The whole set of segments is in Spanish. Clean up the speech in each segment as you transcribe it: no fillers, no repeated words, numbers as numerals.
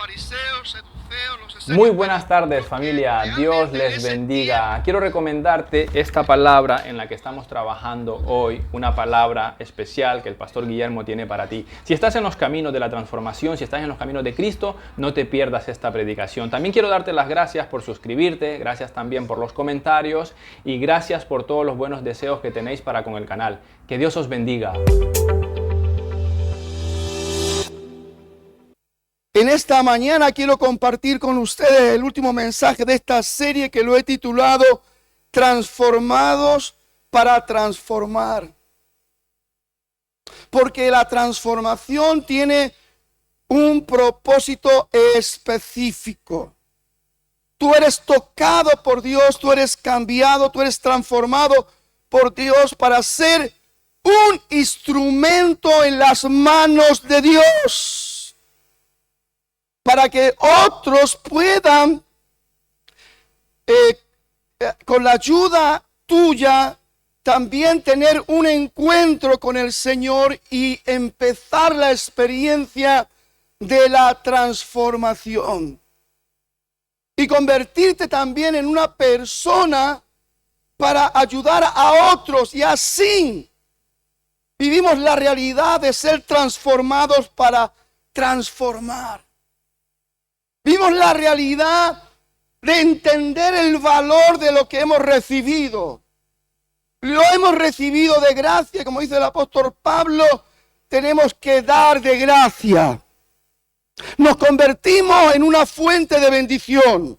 fariseos, seduceos, los esenios. Muy buenas tardes, familia. Dios les bendiga. Quiero recomendarte esta palabra en la que estamos trabajando hoy, una palabra especial que el pastor Guillermo tiene para ti. Si estás en los caminos de la transformación, si estás en los caminos de Cristo, no te pierdas esta predicación. También quiero darte las gracias por suscribirte, gracias también por los comentarios y gracias por todos los buenos deseos que tenéis para con el canal. Que Dios os bendiga. En esta mañana quiero compartir con ustedes el último mensaje de esta serie que lo he titulado Transformados para transformar. Porque la transformación tiene un propósito específico. Tú eres tocado por Dios, tú eres cambiado, tú eres transformado por Dios para ser un instrumento en las manos de Dios. Para que otros puedan, con la ayuda tuya, también tener un encuentro con el Señor y empezar la experiencia de la transformación. Y convertirte también en una persona para ayudar a otros. Y así vivimos la realidad de ser transformados para transformar. Vimos la realidad de entender el valor de lo que hemos recibido. Lo hemos recibido de gracia, como dice el apóstol Pablo, tenemos que dar de gracia. Nos convertimos en una fuente de bendición.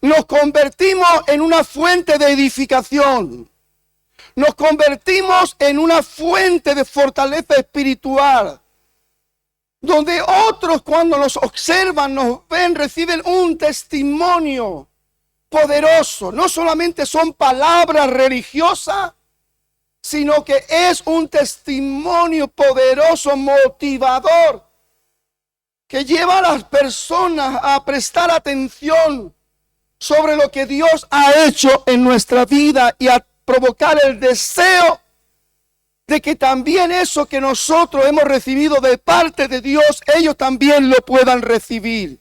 Nos convertimos en una fuente de edificación. Nos convertimos en una fuente de fortaleza espiritual. Donde otros cuando nos observan, nos ven, reciben un testimonio poderoso. No solamente son palabras religiosas, sino que es un testimonio poderoso, motivador, que lleva a las personas a prestar atención sobre lo que Dios ha hecho en nuestra vida y a provocar el deseo de que también eso que nosotros hemos recibido de parte de Dios, ellos también lo puedan recibir.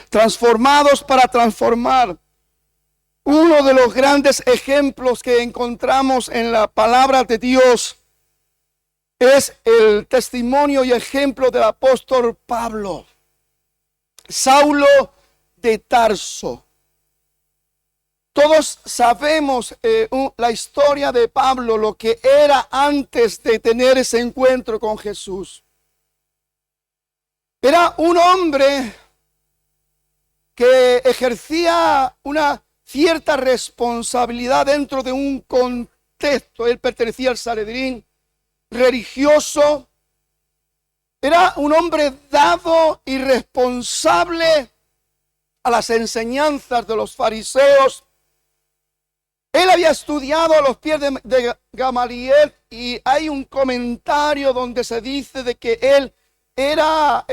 Transformados para transformar. Uno de los grandes ejemplos que encontramos en la palabra de Dios es el testimonio y ejemplo del apóstol Pablo. Saulo de Tarso. Todos sabemos la historia de Pablo, lo que era antes de tener ese encuentro con Jesús. Era un hombre que ejercía una cierta responsabilidad dentro de un contexto. Él pertenecía al Sanedrín religioso. Era un hombre dado y responsable a las enseñanzas de los fariseos. Él había estudiado a los pies de Gamaliel y hay un comentario donde se dice de que él era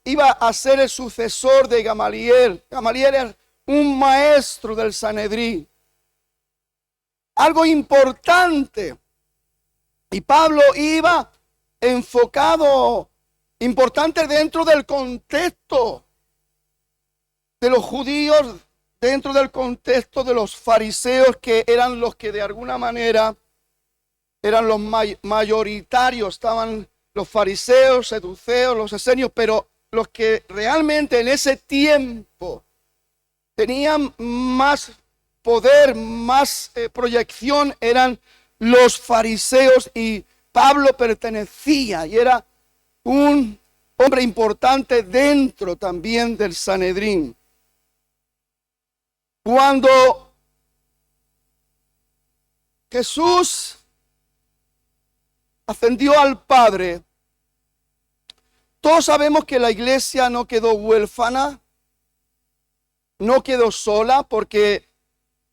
iba a ser el sucesor de Gamaliel. Gamaliel era un maestro del Sanedrín. Algo importante. Y Pablo iba enfocado, importante dentro del contexto de los judíos, dentro del contexto de los fariseos, que eran los que de alguna manera eran los mayoritarios. Estaban los fariseos, seduceos, los esenios, pero los que realmente en ese tiempo tenían más poder, más proyección, eran los fariseos, y Pablo pertenecía y era un hombre importante dentro también del Sanedrín. Cuando Jesús ascendió al Padre, todos sabemos que la iglesia no quedó huérfana, no quedó sola, porque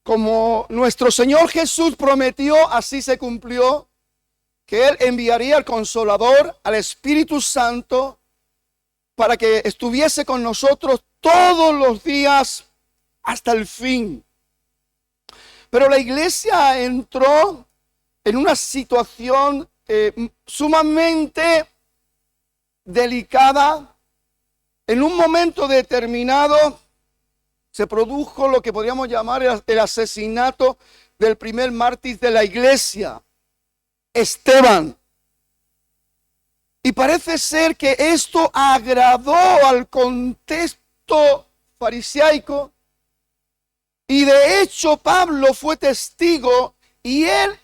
como nuestro Señor Jesús prometió, así se cumplió, que Él enviaría al Consolador, al Espíritu Santo, para que estuviese con nosotros todos los días hasta el fin. Pero la iglesia entró en una situación sumamente delicada, En un momento determinado se produjo lo que podríamos llamar el asesinato del primer mártir de la iglesia, Esteban. Y parece ser que esto agradó al contexto farisaico. Y de hecho Pablo fue testigo y él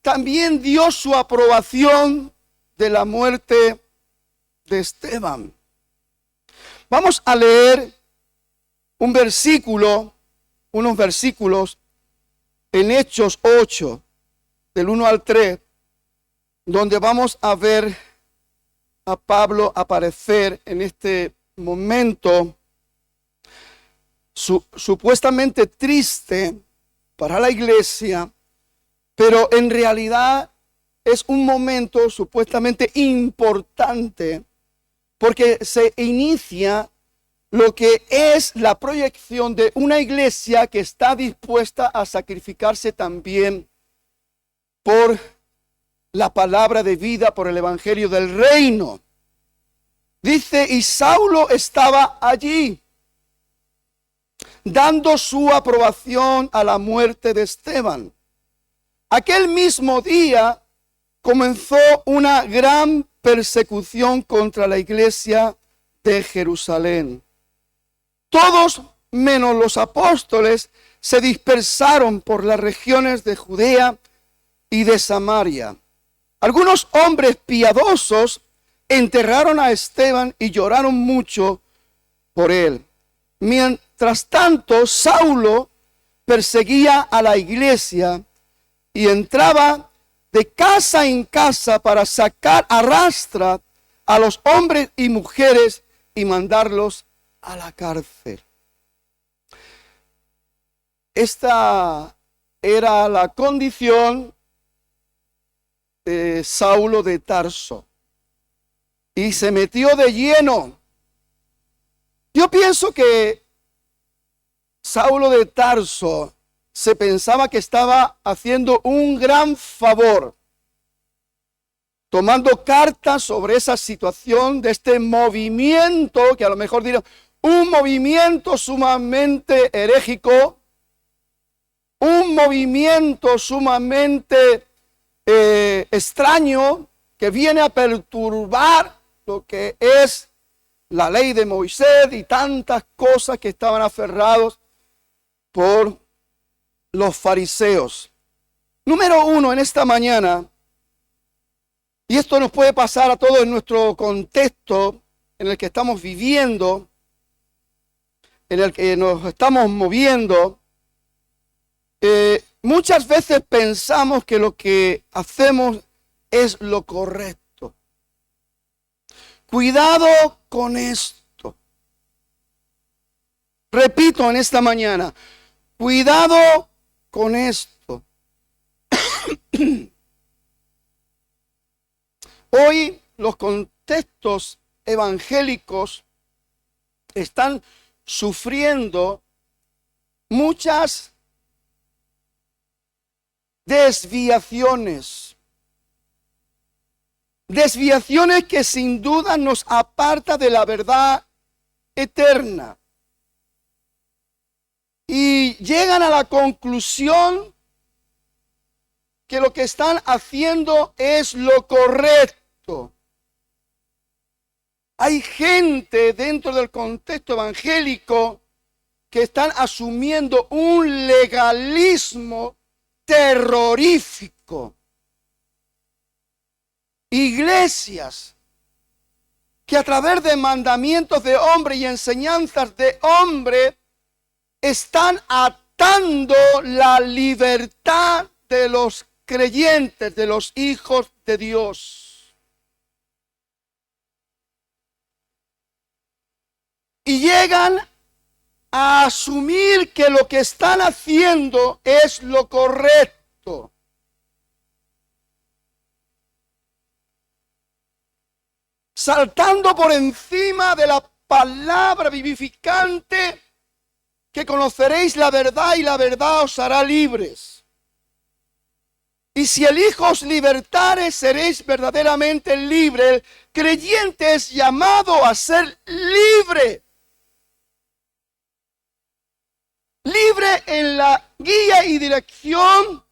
también dio su aprobación de la muerte de Esteban. Vamos a leer unos versículos en Hechos 8, del 1 al 3, donde vamos a ver a Pablo aparecer en este momento supuestamente triste para la iglesia, pero en realidad es un momento supuestamente importante porque se inicia lo que es la proyección de una iglesia que está dispuesta a sacrificarse también por la palabra de vida, por el evangelio del reino. Dice, y Saulo estaba allí, dando su aprobación a la muerte de Esteban. Aquel mismo día comenzó una gran persecución contra la iglesia de Jerusalén. Todos, menos los apóstoles, se dispersaron por las regiones de Judea y de Samaria. Algunos hombres piadosos enterraron a Esteban y lloraron mucho por él. Mientras tanto, Saulo perseguía a la iglesia y entraba de casa en casa para sacar a rastra a los hombres y mujeres y mandarlos a la cárcel. Esta era la condición de Saulo de Tarso. Y se metió de lleno. Yo pienso que Saulo de Tarso se pensaba que estaba haciendo un gran favor, tomando cartas sobre esa situación de este movimiento, que a lo mejor dirán, un movimiento sumamente herégico, un movimiento sumamente extraño, que viene a perturbar lo que es la ley de Moisés y tantas cosas que estaban aferrados por los fariseos. Número uno, en esta mañana, y esto nos puede pasar a todos en nuestro contexto en el que estamos viviendo, en el que nos estamos moviendo, muchas veces pensamos que lo que hacemos es lo correcto. Cuidado con esto. Repito en esta mañana, cuidado con esto. Hoy los contextos evangélicos están sufriendo muchas desviaciones. Desviaciones que sin duda nos aparta de la verdad eterna. Y llegan a la conclusión que lo que están haciendo es lo correcto. Hay gente dentro del contexto evangélico que están asumiendo un legalismo terrorífico. Iglesias que a través de mandamientos de hombre y enseñanzas de hombre están atando la libertad de los creyentes, de los hijos de Dios. Y llegan a asumir que lo que están haciendo es lo correcto. Saltando por encima de la palabra vivificante, que conoceréis la verdad y la verdad os hará libres. Y si el Hijo os libertare, seréis verdaderamente libres. El creyente es llamado a ser libre. Libre en la guía y dirección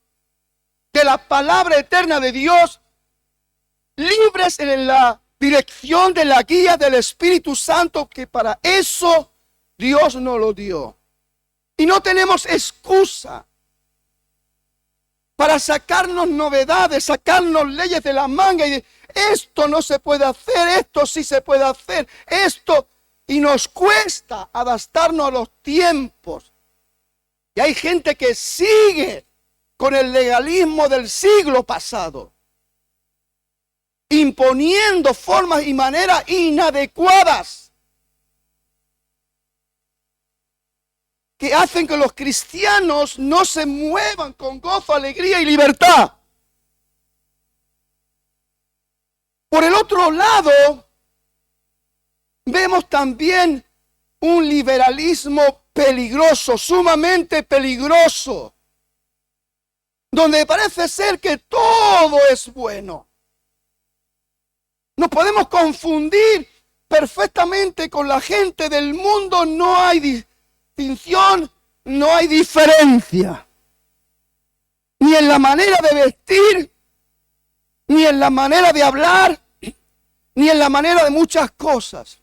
de la palabra eterna de Dios. Libres en la dirección de la guía del Espíritu Santo, que para eso Dios nos lo dio. Y no tenemos excusa para sacarnos novedades, sacarnos leyes de la manga y de esto no se puede hacer, esto sí se puede hacer, esto. Y nos cuesta adaptarnos a los tiempos. Y hay gente que sigue con el legalismo del siglo pasado, imponiendo formas y maneras inadecuadas que hacen que los cristianos no se muevan con gozo, alegría y libertad. Por el otro lado, vemos también un liberalismo peligroso, sumamente peligroso, donde parece ser que todo es bueno. Nos podemos confundir perfectamente con la gente del mundo, no hay distinción, no hay diferencia. Ni en la manera de vestir, ni en la manera de hablar, ni en la manera de muchas cosas.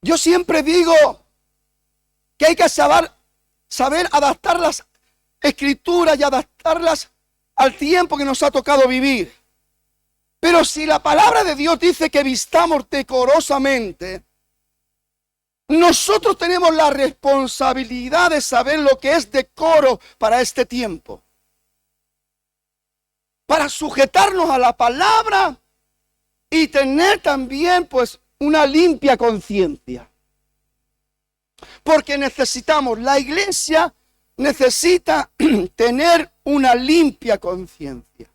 Yo siempre digo que hay que saber adaptar las escrituras y adaptarlas al tiempo que nos ha tocado vivir. Pero si la palabra de Dios dice que vistamos decorosamente, nosotros tenemos la responsabilidad de saber lo que es decoro para este tiempo. Para sujetarnos a la palabra y tener también pues una limpia conciencia. Porque necesitamos, la iglesia necesita tener una limpia conciencia.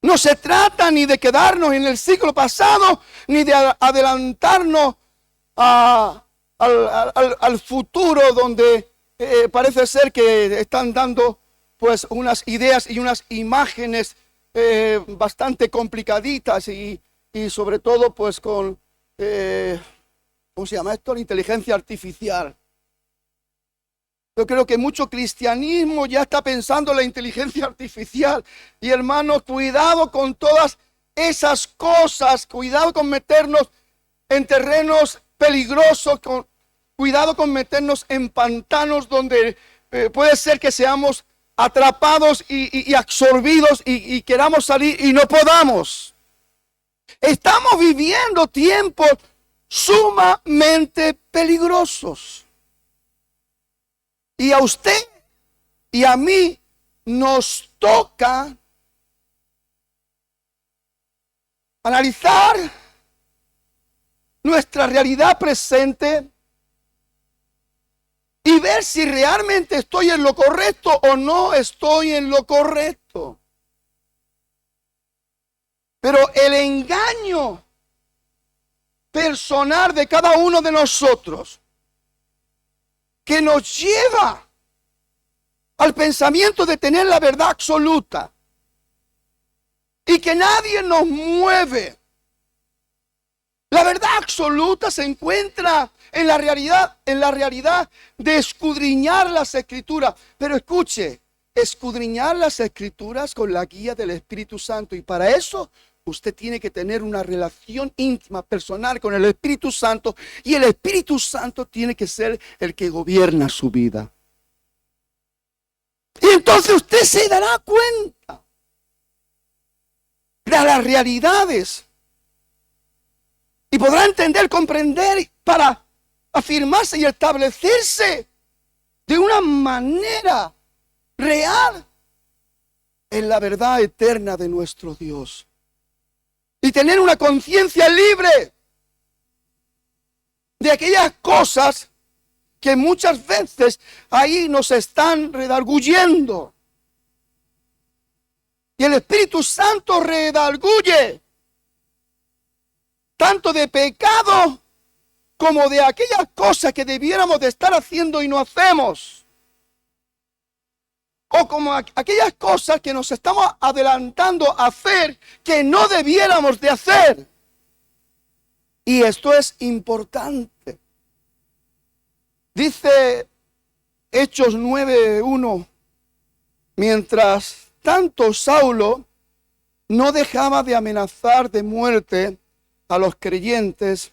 No se trata ni de quedarnos en el siglo pasado, ni de adelantarnos al futuro, donde parece ser que están dando pues unas ideas y unas imágenes bastante complicaditas y sobre todo pues con, ¿cómo se llama esto? La inteligencia artificial. Yo creo que mucho cristianismo ya está pensando en la inteligencia artificial. Y hermanos, cuidado con todas esas cosas, cuidado con meternos en terrenos peligrosos, cuidado con meternos en pantanos donde puede ser que seamos atrapados y absorbidos y queramos salir y no podamos. Estamos viviendo tiempos sumamente peligrosos. Y a usted y a mí nos toca analizar nuestra realidad presente y ver si realmente estoy en lo correcto o no estoy en lo correcto. Pero el engaño personal de cada uno de nosotros, que nos lleva al pensamiento de tener la verdad absoluta y que nadie nos mueve. La verdad absoluta se encuentra en la realidad de escudriñar las escrituras. Pero escuche, escudriñar las escrituras con la guía del Espíritu Santo, y para eso usted tiene que tener una relación íntima, personal con el Espíritu Santo, y el Espíritu Santo tiene que ser el que gobierna su vida. Y entonces usted se dará cuenta de las realidades y podrá entender, comprender para afirmarse y establecerse de una manera real en la verdad eterna de nuestro Dios. Y tener una conciencia libre de aquellas cosas que muchas veces ahí nos están redarguyendo. Y el Espíritu Santo redarguye tanto de pecado como de aquellas cosas que debiéramos de estar haciendo y no hacemos. o como aquellas cosas que nos estamos adelantando a hacer que no debiéramos de hacer. Y esto es importante. Dice Hechos 9:1, mientras tanto Saulo no dejaba de amenazar de muerte a los creyentes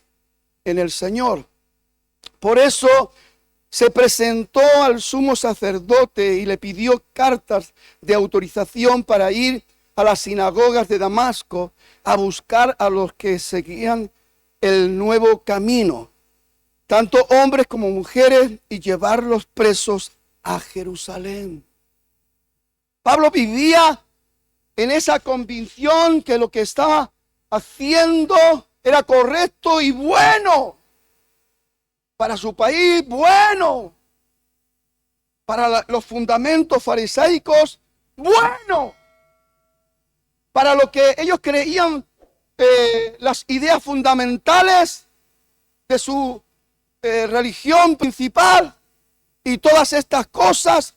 en el Señor. Por eso se presentó al sumo sacerdote y le pidió cartas de autorización para ir a las sinagogas de Damasco a buscar a los que seguían el nuevo camino, tanto hombres como mujeres, y llevarlos presos a Jerusalén. Pablo vivía en esa convicción que lo que estaba haciendo era correcto y bueno para su país, bueno para los fundamentos farisaicos, bueno para lo que ellos creían, las ideas fundamentales de su religión principal y todas estas cosas.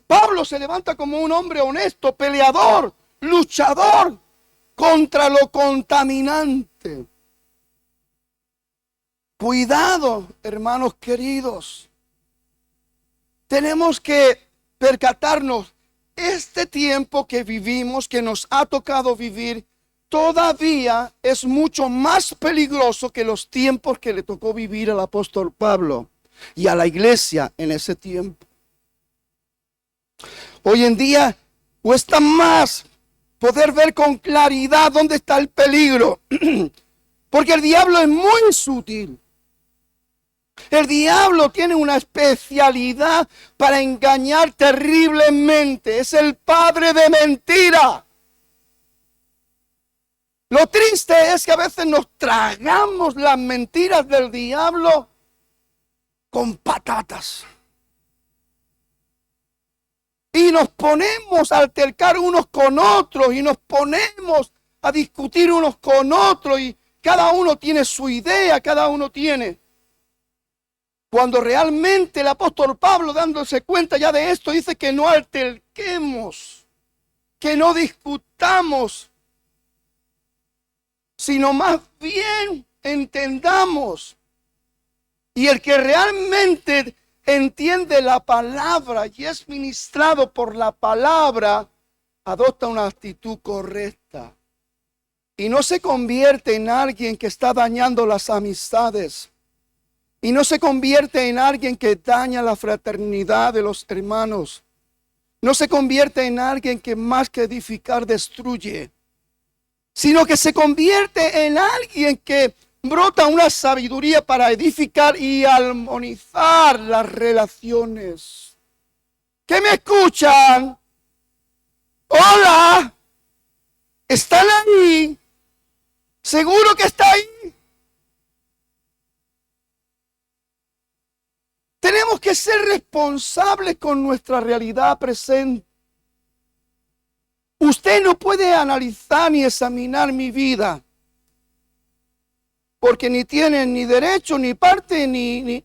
Pablo se levanta como un hombre honesto, peleador, luchador contra lo contaminante. Cuidado, hermanos queridos. Tenemos que percatarnos, este tiempo que vivimos, que nos ha tocado vivir, todavía es mucho más peligroso que los tiempos que le tocó vivir al apóstol Pablo y a la iglesia en ese tiempo. Hoy en día cuesta más poder ver con claridad dónde está el peligro, porque el diablo es muy sutil. El diablo tiene una especialidad para engañar terriblemente. Es el padre de mentira. Lo triste es que a veces nos tragamos las mentiras del diablo con patatas. Y nos ponemos a altercar unos con otros y nos ponemos a discutir unos con otros y cada uno tiene su idea, cada uno tiene. Cuando realmente el apóstol Pablo, dándose cuenta ya de esto, dice que no alterquemos, que no discutamos, sino más bien entendamos. Y el que realmente entiende la palabra y es ministrado por la palabra, adopta una actitud correcta. Y no se convierte en alguien que está dañando las amistades. Y no se convierte en alguien que daña la fraternidad de los hermanos. No se convierte en alguien que más que edificar destruye. Sino que se convierte en alguien que brota una sabiduría para edificar y armonizar las relaciones. ¿Qué me escuchan? Hola. ¿Están ahí? ¿Seguro que está ahí? Tenemos que ser responsables con nuestra realidad presente. Usted no puede analizar ni examinar mi vida, porque ni tiene ni derecho, ni parte, ni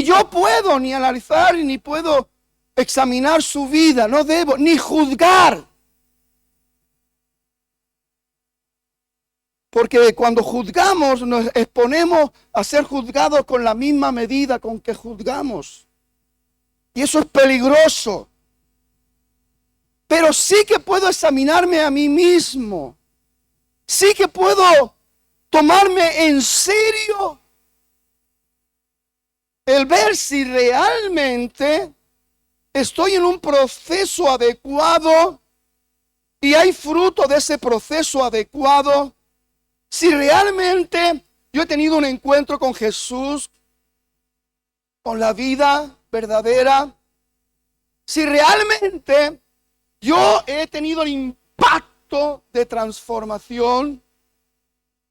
yo puedo ni analizar, ni puedo examinar su vida. No debo ni juzgar. Porque cuando juzgamos nos exponemos a ser juzgados con la misma medida con que juzgamos. Y eso es peligroso. Pero sí que puedo examinarme a mí mismo. Sí que puedo tomarme en serio el ver si realmente estoy en un proceso adecuado y hay fruto de ese proceso adecuado. Si realmente yo he tenido un encuentro con Jesús, con la vida verdadera, si realmente yo he tenido el impacto de transformación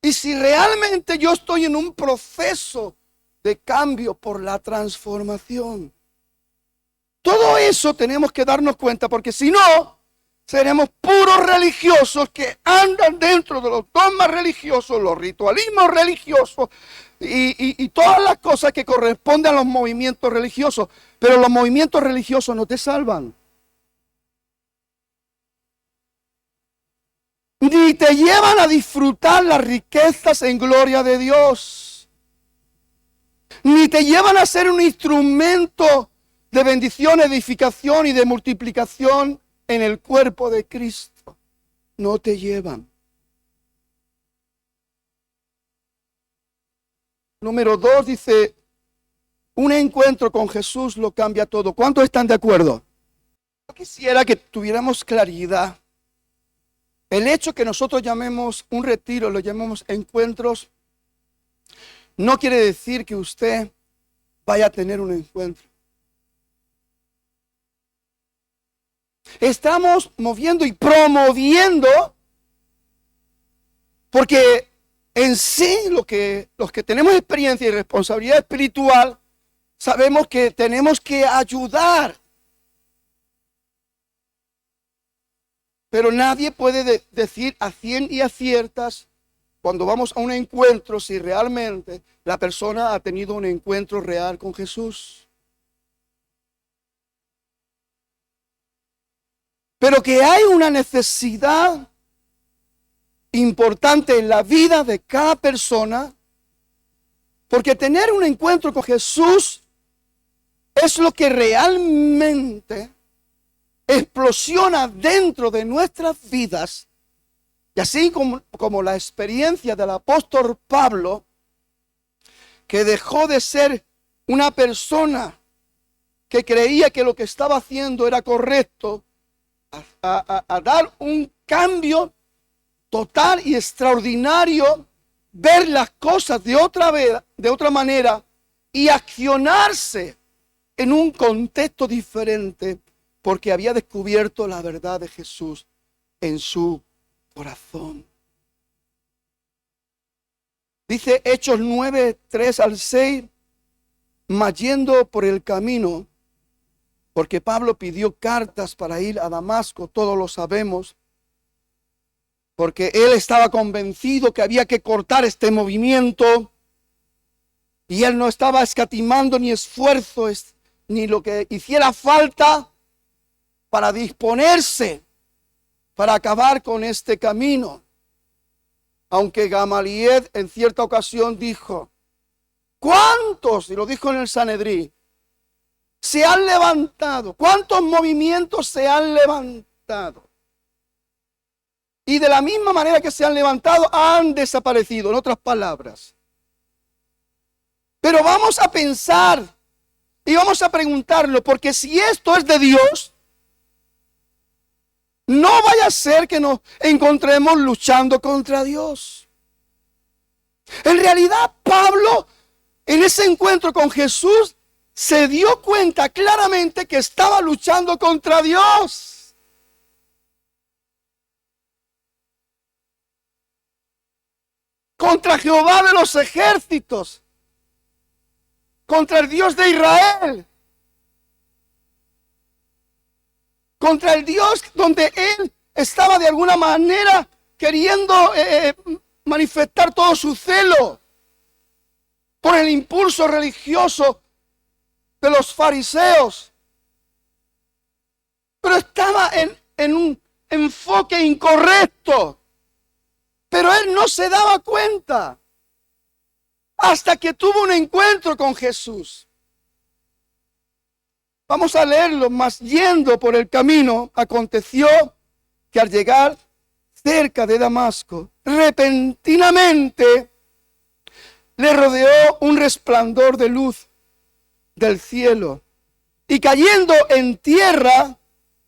y si realmente yo estoy en un proceso de cambio por la transformación. Todo eso tenemos que darnos cuenta, porque si no, seremos puros religiosos que andan dentro de los dogmas religiosos, los ritualismos religiosos, y todas las cosas que corresponden a los movimientos religiosos. Pero los movimientos religiosos no te salvan. Ni te llevan a disfrutar las riquezas en gloria de Dios. Ni te llevan a ser un instrumento de bendición, edificación y de multiplicación en el cuerpo de Cristo. No te llevan. Número 2 dice, un encuentro con Jesús lo cambia todo. ¿Cuántos están de acuerdo? Yo quisiera que tuviéramos claridad. El hecho que nosotros llamemos un retiro, lo llamemos encuentros, no quiere decir que usted vaya a tener un encuentro. Estamos moviendo y promoviendo, porque en sí los que tenemos experiencia y responsabilidad espiritual, sabemos que tenemos que ayudar. Pero nadie puede decir a cien y a ciertas cuando vamos a un encuentro si realmente la persona ha tenido un encuentro real con Jesús. Pero que hay una necesidad importante en la vida de cada persona, porque tener un encuentro con Jesús es lo que realmente explosiona dentro de nuestras vidas. Y así como la experiencia del apóstol Pablo, que dejó de ser una persona que creía que lo que estaba haciendo era correcto, a dar un cambio total y extraordinario, ver las cosas de otra manera y accionarse en un contexto diferente, porque había descubierto la verdad de Jesús en su corazón. Dice Hechos 9, 3 al 6, mas yendo por el camino, porque Pablo pidió cartas para ir a Damasco, todos lo sabemos, porque él estaba convencido que había que cortar este movimiento, y él no estaba escatimando ni esfuerzo, ni lo que hiciera falta para disponerse, para acabar con este camino. Aunque Gamaliel en cierta ocasión dijo, ¿cuántos? Y lo dijo en el Sanedrín, se han levantado. ¿Cuántos movimientos se han levantado? Y de la misma manera que se han levantado, han desaparecido, en otras palabras. Pero vamos a pensar y vamos a preguntarlo, porque si esto es de Dios, no vaya a ser que nos encontremos luchando contra Dios. En realidad, Pablo, en ese encuentro con Jesús, se dio cuenta claramente que estaba luchando contra Dios. Contra Jehová de los ejércitos. Contra el Dios de Israel. Contra el Dios donde él estaba de alguna manera queriendo manifestar todo su celo por el impulso religioso de los fariseos. Pero estaba en un enfoque incorrecto. Pero él no se daba cuenta hasta que tuvo un encuentro con Jesús. Vamos a leerlo. Mas yendo por el camino, aconteció que al llegar cerca de Damasco, repentinamente le rodeó un resplandor de luz del cielo, y cayendo en tierra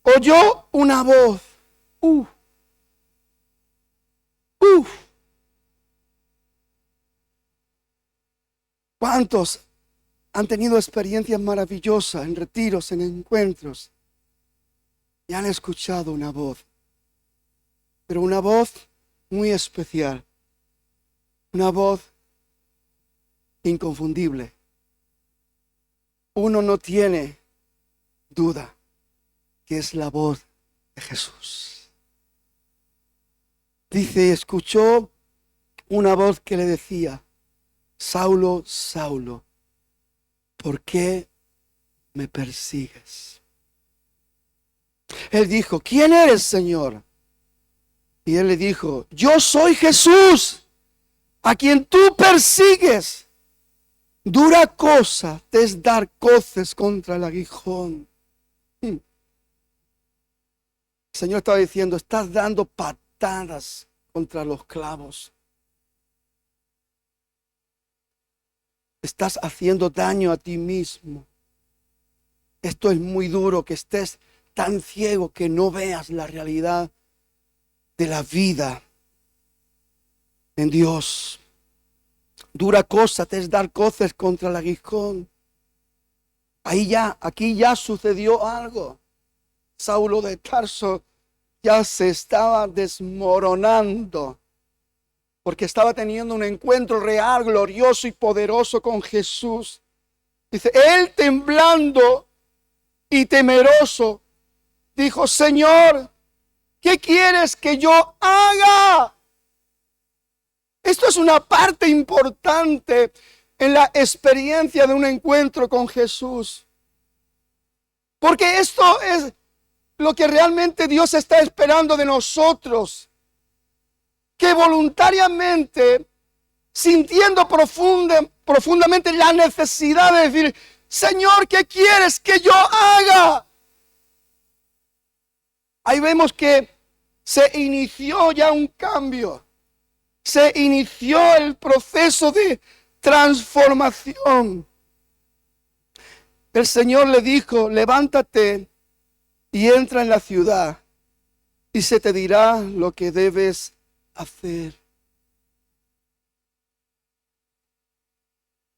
oyó una voz. ¿Cuántos han tenido experiencias maravillosas en retiros, en encuentros, y han escuchado una voz? Pero una voz muy especial, una voz inconfundible. Uno no tiene duda que es la voz de Jesús. Dice, escuchó una voz que le decía, Saulo, Saulo, ¿por qué me persigues? Él dijo, ¿quién eres, Señor? Y él le dijo, yo soy Jesús, a quien tú persigues. Dura cosa te es dar coces contra el aguijón. El Señor estaba diciendo, estás dando patadas contra los clavos. Estás haciendo daño a ti mismo. Esto es muy duro, que estés tan ciego que no veas la realidad de la vida en Dios. Dura cosa te es dar coces contra el aguijón. Aquí ya sucedió algo. Saulo de Tarso ya se estaba desmoronando, porque estaba teniendo un encuentro real, glorioso y poderoso con Jesús. Dice, él temblando y temeroso, dijo, Señor, ¿qué quieres que yo haga? Esto es una parte importante en la experiencia de un encuentro con Jesús. Porque esto es lo que realmente Dios está esperando de nosotros. Que voluntariamente, sintiendo profundamente la necesidad de decir, Señor, ¿qué quieres que yo haga? Ahí vemos que se inició ya un cambio. Se inició el proceso de transformación. El Señor le dijo, levántate y entra en la ciudad y se te dirá lo que debes hacer.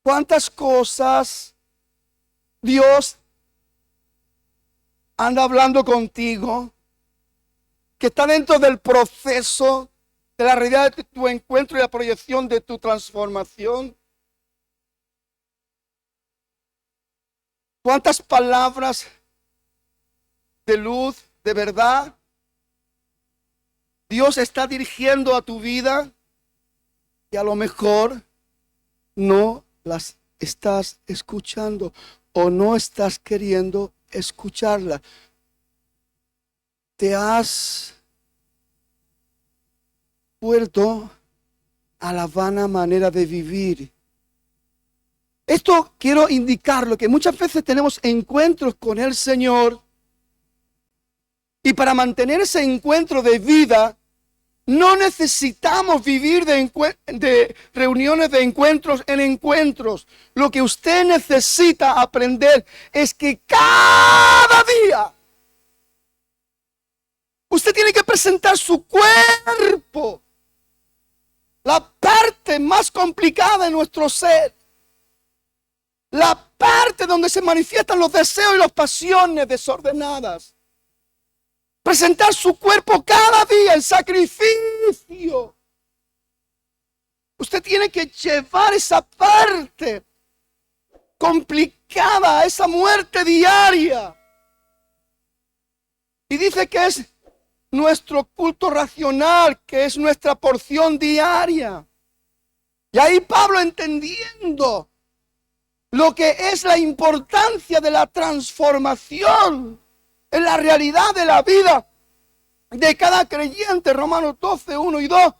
¿Cuántas cosas Dios anda hablando contigo que está dentro del proceso de la realidad de tu encuentro y la proyección de tu transformación? ¿Cuántas palabras de luz, de verdad, Dios está dirigiendo a tu vida y a lo mejor no las estás escuchando o no estás queriendo escucharlas? Te has vuelto a la vana manera de vivir. Esto quiero indicarlo, que muchas veces tenemos encuentros con el Señor y para mantener ese encuentro de vida no necesitamos vivir de reuniones, de encuentros en encuentros. Lo que usted necesita aprender es que cada día usted tiene que presentar su cuerpo, la parte más complicada de nuestro ser, la parte donde se manifiestan los deseos y las pasiones desordenadas. Presentar su cuerpo cada día en sacrificio. Usted tiene que llevar esa parte complicada, esa muerte diaria. Y dice que es nuestro culto racional, que es nuestra porción diaria. Y ahí Pablo, entendiendo lo que es la importancia de la transformación en la realidad de la vida de cada creyente, Romanos 12, 1 y 2,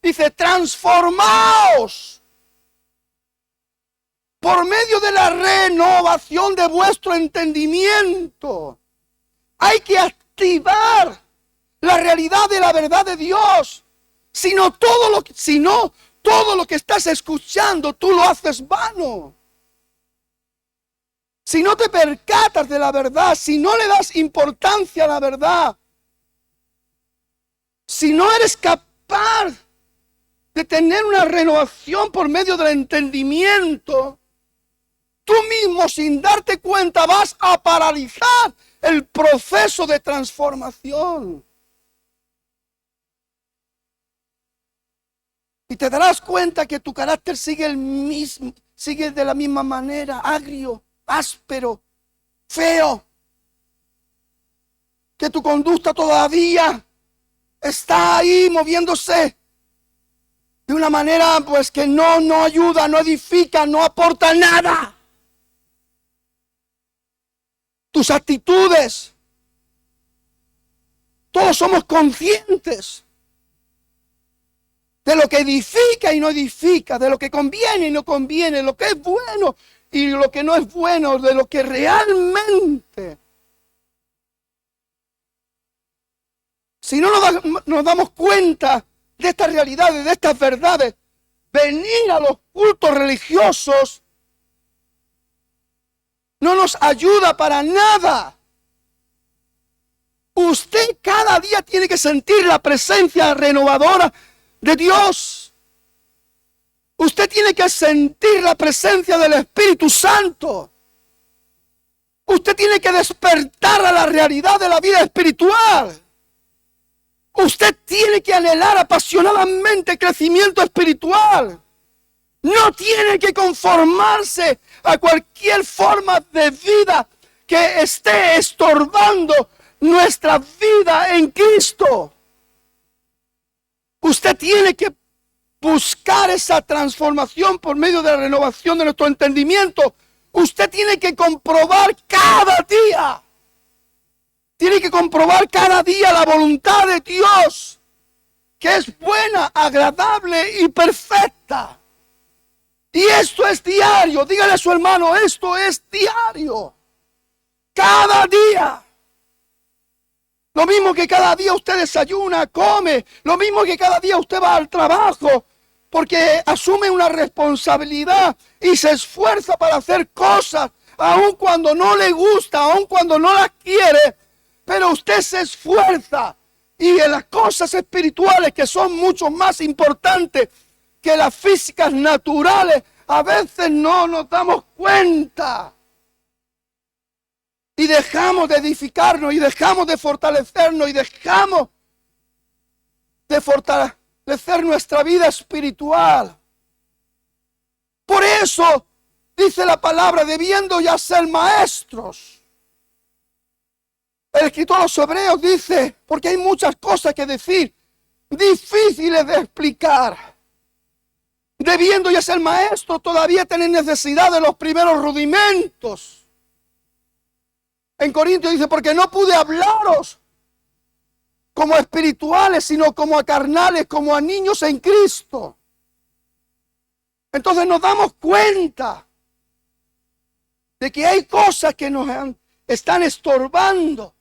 dice, transformaos por medio de la renovación de vuestro entendimiento. Hay que activar la realidad de la verdad de Dios. Si no, todo lo que estás escuchando, tú lo haces vano. Si no te percatas de la verdad, si no le das importancia a la verdad, si no eres capaz de tener una renovación por medio del entendimiento, tú mismo sin darte cuenta vas a paralizar el proceso de transformación. Y te darás cuenta que tu carácter sigue de la misma manera, agrio, áspero, feo, que tu conducta todavía está ahí moviéndose de una manera pues que no ayuda, no edifica, no aporta nada. Tus actitudes, todos somos conscientes de lo que edifica y no edifica, de lo que conviene y no conviene, lo que es bueno y lo que no es bueno, de lo que realmente. Si no nos damos cuenta de estas realidades, de estas verdades, venir a los cultos religiosos no nos ayuda para nada. Usted cada día tiene que sentir la presencia renovadora de Dios. Usted tiene que sentir la presencia del Espíritu Santo. Usted tiene que despertar a la realidad de la vida espiritual. Usted tiene que anhelar apasionadamente crecimiento espiritual. No tiene que conformarse a cualquier forma de vida que esté estorbando nuestra vida en Cristo. Usted tiene que buscar esa transformación por medio de la renovación de nuestro entendimiento. Usted tiene que comprobar cada día. Tiene que comprobar cada día la voluntad de Dios, que es buena, agradable y perfecta. Y esto es diario. Dígale a su hermano, esto es diario. Cada día. Lo mismo que cada día usted desayuna, come. Lo mismo que cada día usted va al trabajo. Porque asume una responsabilidad y se esfuerza para hacer cosas. Aun cuando no le gusta, aun cuando no las quiere. Pero usted se esfuerza. Y en las cosas espirituales que son mucho más importantes que las físicas naturales, a veces no nos damos cuenta. Y dejamos de edificarnos, y dejamos de fortalecernos, y dejamos de fortalecer nuestra vida espiritual. Por eso, dice la palabra, debiendo ya ser maestros. El escritor a los Hebreos dice, porque hay muchas cosas que decir, difíciles de explicar. Debiendo ya ser maestros, todavía tienen necesidad de los primeros rudimentos. En Corintios dice, porque no pude hablaros como espirituales, sino como a carnales, como a niños en Cristo. Entonces nos damos cuenta de que hay cosas que nos están estorbando.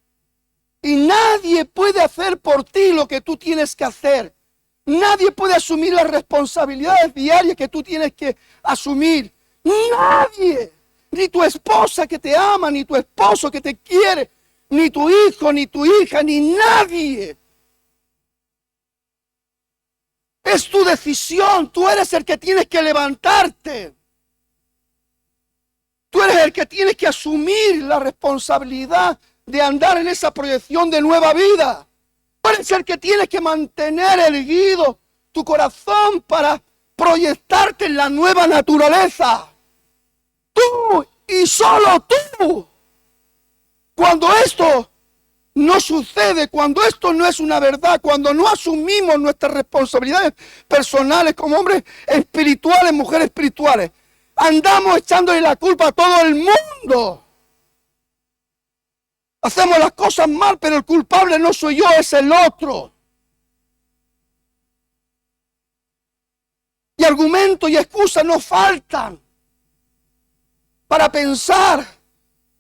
Y nadie puede hacer por ti lo que tú tienes que hacer. Nadie puede asumir las responsabilidades diarias que tú tienes que asumir. Nadie. Ni tu esposa que te ama, ni tu esposo que te quiere, ni tu hijo, ni tu hija, ni nadie. Es tu decisión. Tú eres el que tienes que levantarte. Tú eres el que tienes que asumir la responsabilidad de andar en esa proyección de nueva vida. Tú eres el que tienes que mantener erguido tu corazón para proyectarte en la nueva naturaleza. Tú y solo tú. Cuando esto no sucede, cuando esto no es una verdad, cuando no asumimos nuestras responsabilidades personales como hombres espirituales, mujeres espirituales, andamos echándole la culpa a todo el mundo. Hacemos las cosas mal, pero el culpable no soy yo, es el otro. Y argumentos y excusas no faltan para pensar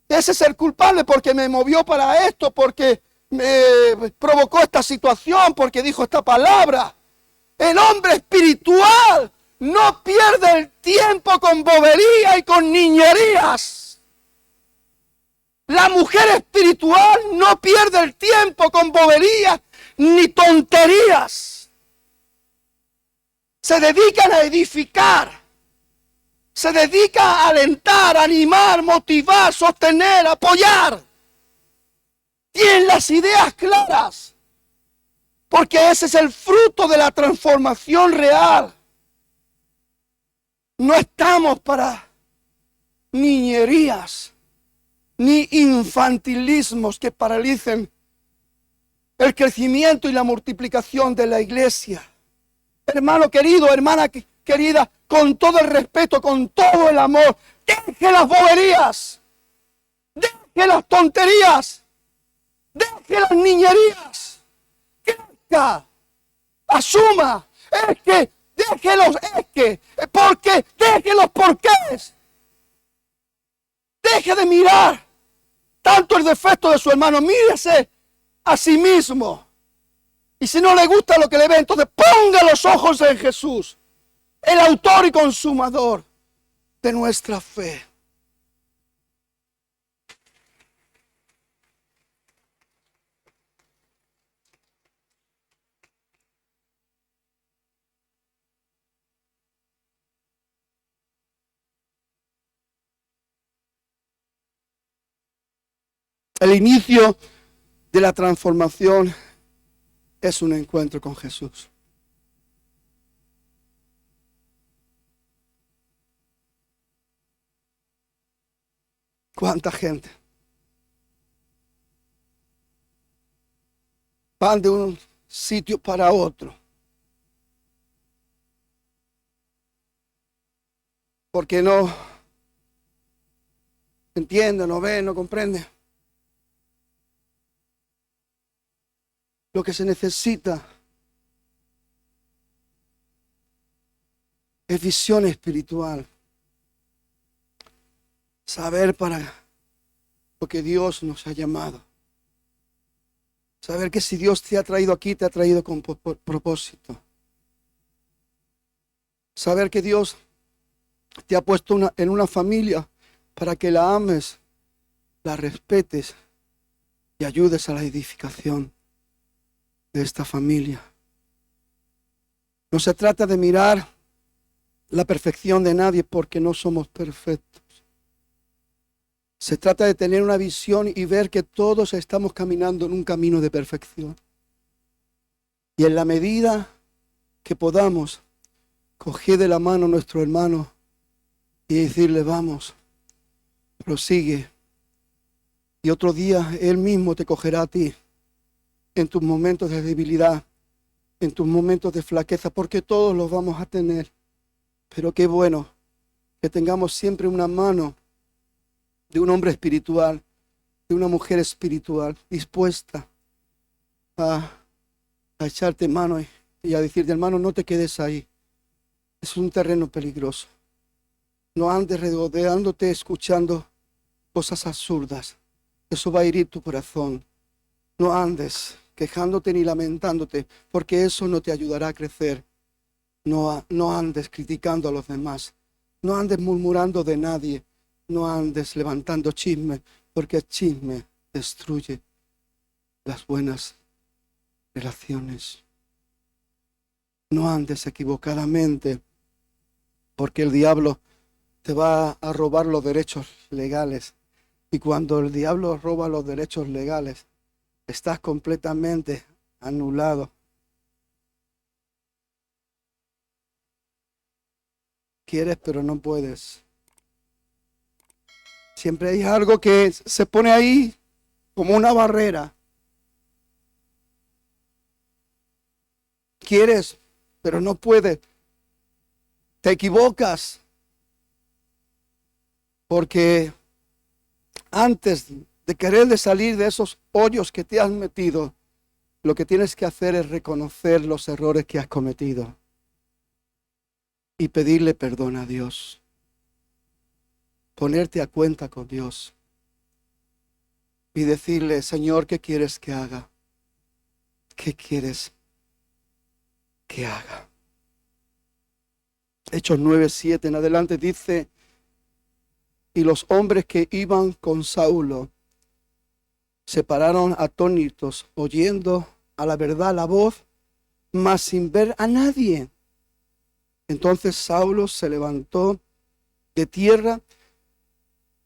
que ese es el culpable porque me movió para esto, porque me provocó esta situación, porque dijo esta palabra. El hombre espiritual no pierde el tiempo con bobería y con niñerías. La mujer espiritual no pierde el tiempo con boberías ni tonterías. Se dedican a edificar. Se dedica a alentar, animar, motivar, sostener, apoyar. Tienen las ideas claras. Porque ese es el fruto de la transformación real. No estamos para niñerías ni infantilismos que paralicen el crecimiento y la multiplicación de la iglesia. hermano querido, hermana querida, con todo el respeto, con todo el amor, deje las boberías, deje las tonterías, deje las niñerías, crezca, asuma, porque deje los porqués, deje de mirar tanto el defecto de su hermano, mírese a sí mismo. Y si no le gusta lo que le ve, entonces ponga los ojos en Jesús, el autor y consumador de nuestra fe. El inicio de la transformación es un encuentro con Jesús. ¿Cuánta gente van de un sitio para otro? Porque no entiende, no ve, no comprende. Lo que se necesita es visión espiritual. Saber para lo que Dios nos ha llamado. Saber que si Dios te ha traído aquí, te ha traído con propósito. Saber que Dios te ha puesto en una familia para que la ames, la respetes y ayudes a la edificación de esta familia. No se trata de mirar la perfección de nadie porque no somos perfectos. Se trata de tener una visión y ver que todos estamos caminando en un camino de perfección. Y en la medida que podamos, coger de la mano a nuestro hermano y decirle, vamos, prosigue. Y otro día Él mismo te cogerá a ti en tus momentos de debilidad, en tus momentos de flaqueza, porque todos los vamos a tener. Pero qué bueno que tengamos siempre una mano de un hombre espiritual, de una mujer espiritual, dispuesta a echarte mano y a decirte, hermano, no te quedes ahí. Es un terreno peligroso. No andes regodeándote escuchando cosas absurdas. Eso va a herir tu corazón. No andes quejándote ni lamentándote, porque eso no te ayudará a crecer. No andes criticando a los demás. No andes murmurando de nadie. No andes levantando chisme, porque el chisme destruye las buenas relaciones. No andes equivocadamente, porque el diablo te va a robar los derechos legales. Y cuando el diablo roba los derechos legales, estás completamente anulado. Quieres, pero no puedes. Siempre hay algo que se pone ahí como una barrera. Quieres, pero no puedes. Te equivocas. Porque antes de querer de salir de esos hoyos que te has metido, lo que tienes que hacer es reconocer los errores que has cometido y pedirle perdón a Dios. Ponerte a cuenta con Dios y decirle, Señor, ¿qué quieres que haga? ¿Qué quieres que haga? Hechos 9:7 en adelante dice, y los hombres que iban con Saulo se pararon atónitos, oyendo a la verdad la voz, mas sin ver a nadie. Entonces Saulo se levantó de tierra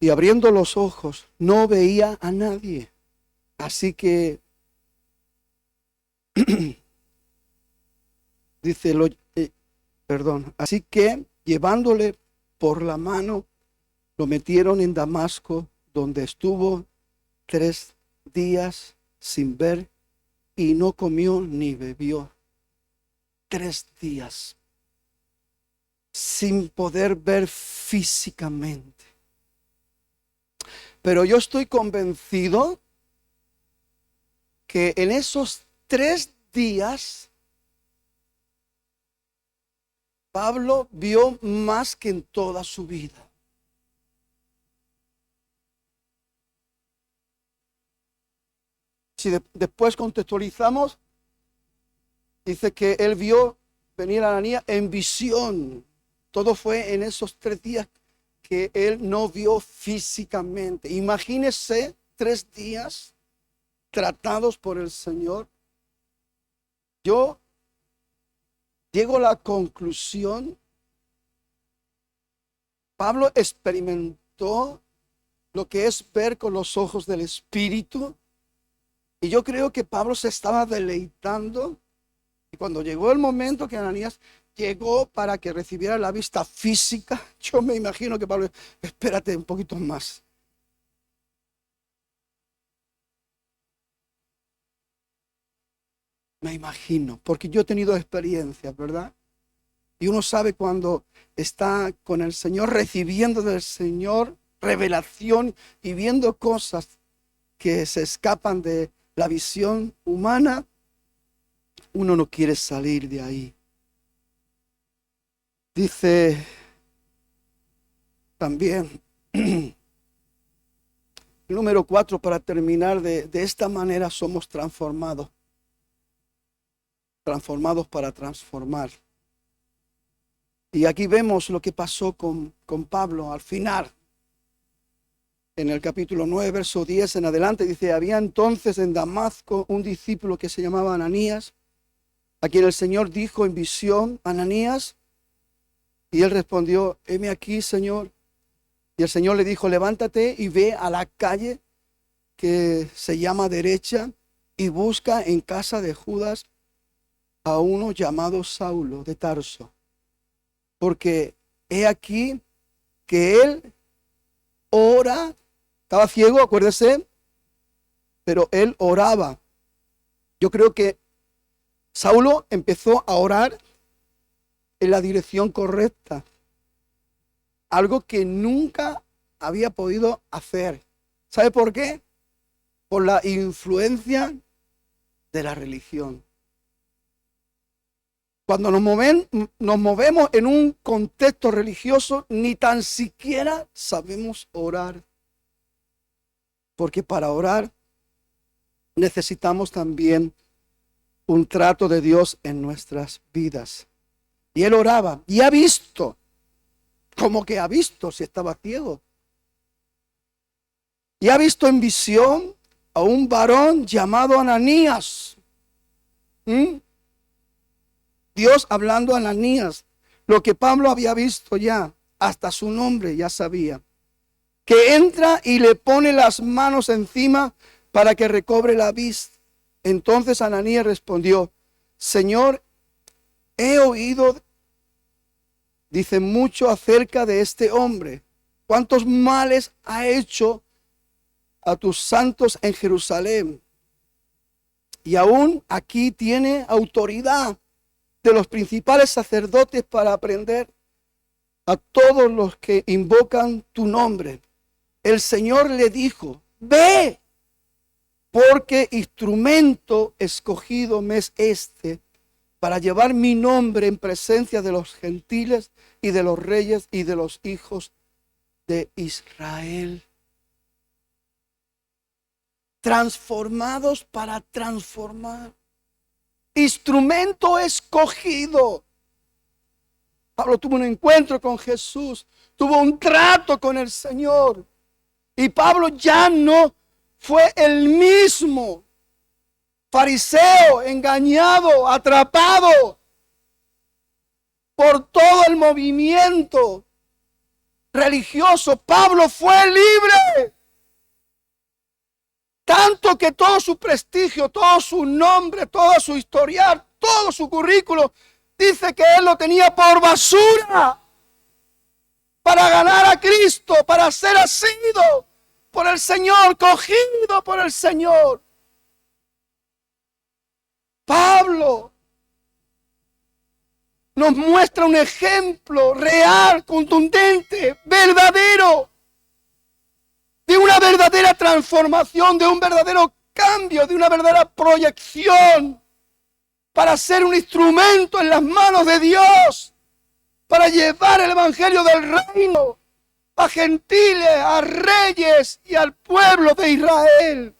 y abriendo los ojos no veía a nadie. Así que dice, así que llevándole por la mano, lo metieron en Damasco, donde estuvo 3 días sin ver y no comió ni bebió. 3 días sin poder ver físicamente. Pero yo estoy convencido que en esos 3 días Pablo vio más que en toda su vida. Si después contextualizamos, dice que él vio venir a Ananías en visión. Todo fue en esos 3 días que él no vio físicamente. Imagínese 3 días tratados por el Señor. Yo llego a la conclusión, Pablo experimentó lo que es ver con los ojos del Espíritu. Y yo creo que Pablo se estaba deleitando. Y cuando llegó el momento que Ananías llegó para que recibiera la vista física, yo me imagino que Pablo, espérate un poquito más. Me imagino, porque yo he tenido experiencias, ¿verdad? Y uno sabe cuando está con el Señor, recibiendo del Señor revelación y viendo cosas que se escapan de la visión humana, uno no quiere salir de ahí. Dice también, número 4, para terminar, de esta manera somos transformados. Transformados para transformar. Y aquí vemos lo que pasó con Pablo al final. En el capítulo 9, verso 10 en adelante, dice: había entonces en Damasco un discípulo que se llamaba Ananías, a quien el Señor dijo en visión: Ananías. Y él respondió: heme aquí, Señor. Y el Señor le dijo: levántate y ve a la calle que se llama Derecha y busca en casa de Judas a uno llamado Saulo de Tarso, porque he aquí que él ora. Estaba ciego, acuérdese, pero él oraba. Yo creo que Saulo empezó a orar en la dirección correcta, algo que nunca había podido hacer. ¿Sabe por qué? Por la influencia de la religión. Cuando nos movemos en un contexto religioso, ni tan siquiera sabemos orar. Porque para orar necesitamos también un trato de Dios en nuestras vidas. Y él oraba y ha visto, como que ha visto si estaba ciego. Y ha visto en visión a un varón llamado Ananías. Dios hablando a Ananías, lo que Pablo había visto ya, hasta su nombre ya sabía. Que entra y le pone las manos encima para que recobre la vista. Entonces Ananías respondió: Señor, he oído, dice, mucho acerca de este hombre. ¿Cuántos males ha hecho a tus santos en Jerusalén? Y aún aquí tiene autoridad de los principales sacerdotes para aprender a todos los que invocan tu nombre. El Señor le dijo: ve, porque instrumento escogido me es este para llevar mi nombre en presencia de los gentiles y de los reyes y de los hijos de Israel. Transformados para transformar. Instrumento escogido. Pablo tuvo un encuentro con Jesús, tuvo un trato con el Señor. Y Pablo ya no fue el mismo fariseo, engañado, atrapado por todo el movimiento religioso. Pablo fue libre. Tanto que todo su prestigio, todo su nombre, todo su historial, todo su currículo, dice que él lo tenía por basura para ganar a Cristo, para ser asido por el Señor, cogido por el Señor. Pablo nos muestra un ejemplo real, contundente, verdadero, de una verdadera transformación, de un verdadero cambio, de una verdadera proyección para ser un instrumento en las manos de Dios, para llevar el evangelio del reino a gentiles, a reyes y al pueblo de Israel.